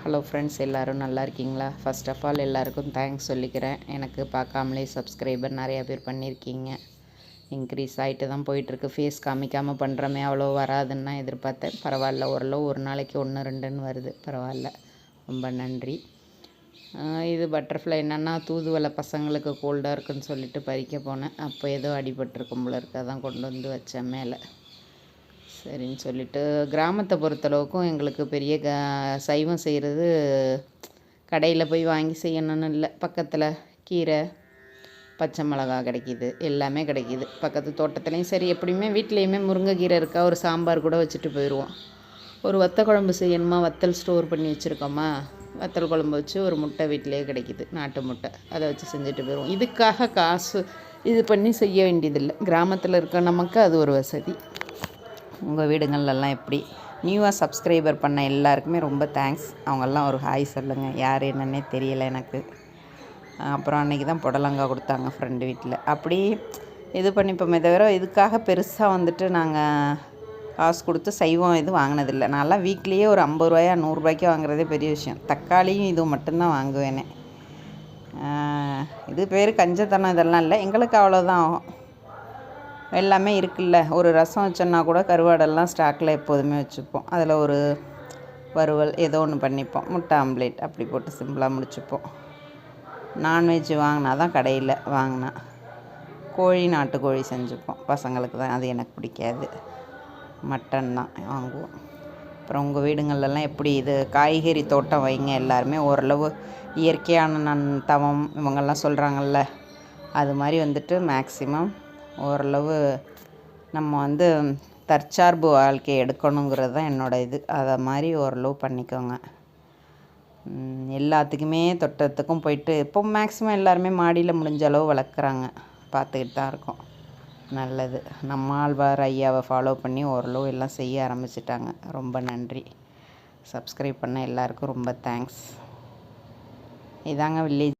Hello friends, எல்லோரும் நல்லா இருக்கீங்களா? ஃபர்ஸ்ட் ஆஃப் ஆல் எல்லாருக்கும் தேங்க்ஸ் சொல்லிக்கிறேன். எனக்கு பார்க்காமலே சப்ஸ்கிரைபர் நிறையா பேர் பண்ணியிருக்கீங்க. இன்க்ரீஸ் ஆகிட்டு தான் போயிட்டுருக்கு. ஃபேஸ் காமிக்காமல் பண்ணுறமே அவ்வளோ வராதுன்னு தான் எதிர்பார்த்தேன். பரவாயில்ல, ஓரளவு ஒரு நாளைக்கு 1 2ன்னு வருது. பரவாயில்ல, ரொம்ப நன்றி. இது பட்டர்ஃப்ளை என்னென்னா, தூதுவளை பசங்களுக்கு கோல்டாக இருக்குன்னு சொல்லிட்டு பறிக்க போனேன். அப்போ ஏதோ அடிபட்டிருக்கும் போல இருக்கு, அதான் கொண்டு வந்து வச்சேன் மேலே. சரின்னு சொல்லிவிட்டு, கிராமத்தை பொறுத்தளவுக்கும் எங்களுக்கு பெரிய சைவம் செய்கிறது கடையில் போய் வாங்கி செய்யணும்னு இல்லை. பக்கத்தில் கீரை, பச்சை மிளகா கிடைக்கிது, எல்லாமே கிடைக்கிது. பக்கத்து தோட்டத்துலேயும் சரி, எப்படியுமே வீட்லேயுமே முருங்கைக்கீரை இருக்கா, ஒரு சாம்பார் கூட வச்சுட்டு போயிடுவோம். ஒரு வத்த குழம்பு செய்யணுமா, வத்தல் ஸ்டோர் பண்ணி வச்சுருக்கோமா, வத்தல் குழம்பு வச்சு ஒரு முட்டை வீட்டிலே கிடைக்கிது, நாட்டு முட்டை, அதை வச்சு செஞ்சுட்டு போயிடுவோம். இதுக்காக காசு இது பண்ணி செய்ய வேண்டியதில்லை. கிராமத்தில் இருக்க நமக்கு அது ஒரு வசதி. உங்கள் வீடுங்கள்லாம் எப்படி? நியூவாக சப்ஸ்கிரைபர் பண்ண எல்லாருக்குமே ரொம்ப தேங்க்ஸ். அவங்கெல்லாம் ஒரு ஹாய் சொல்லுங்கள். யார் என்னன்னே தெரியலை எனக்கு. அப்புறம் அன்றைக்கி தான் புடலங்காய் கொடுத்தாங்க ஃப்ரெண்டு வீட்டில். அப்படி இது பண்ணிப்போமே தவிர, இதுக்காக பெருசாக வந்துட்டு நாங்கள் காசு கொடுத்து சைவம் எதுவும் வாங்கினதில்லை. நான்லாம் வீக்லியே ஒரு 50 ரூபாயா 100 ரூபாய்க்கு வாங்குறதே பெரிய விஷயம். தக்காளியும் இதுவும் மட்டும்தான் வாங்குவேனே. இது பேர் கஞ்சத்தனம் இதெல்லாம் இல்லை, எங்களுக்கு அவ்வளோதான் ஆகும். எல்லாமே இருக்குல்ல. ஒரு ரசம் வச்சோன்னா கூட கருவாடெல்லாம் ஸ்டாக்கில் எப்போதுமே வச்சுப்போம். அதில் ஒரு வறுவல் ஏதோ ஒன்று பண்ணிப்போம். முட்டை ஆம்லேட் அப்படி போட்டு சிம்பிளாக முடிச்சுப்போம். நான்வெஜ் வாங்கினா தான் கடையில் வாங்கினா கோழி, நாட்டுக்கோழி செஞ்சுப்போம். பசங்களுக்கு தான், அது எனக்கு பிடிக்காது. மட்டன் தான் வாங்குவோம். அப்புறம் உங்கள் வீடுங்களெல்லாம் எப்படி? இது காய்கறி தோட்டம் வைங்க எல்லாருமே. ஓரளவு இயற்கையான தவம் இவங்கெல்லாம் சொல்கிறாங்கல்ல, அது மாதிரி வந்துட்டு மேக்ஸிமம் ஓரளவு நம்ம தற்சார்பு வாழ்க்கையை எடுக்கணுங்கிறது தான் என்னோடய இது. அதை மாதிரி ஓரளவு பண்ணிக்கோங்க. எல்லாத்துக்குமே தோட்டத்துக்கும் போயிட்டு இப்போ மேக்ஸிமம் எல்லாருமே மாடியில் முடிஞ்ச அளவு வளர்க்குறாங்க. பார்த்துக்கிட்டு தான் இருக்கோம். நல்லது. நம்ம ஆழ்வார் ஐயாவை ஃபாலோ பண்ணி ஓரளவு எல்லாம் செய்ய ஆரம்பிச்சிட்டாங்க. ரொம்ப நன்றி. சப்ஸ்கிரைப் பண்ண எல்லாருக்கும் ரொம்ப தேங்க்ஸ். இதாங்க வில்லேஜ்.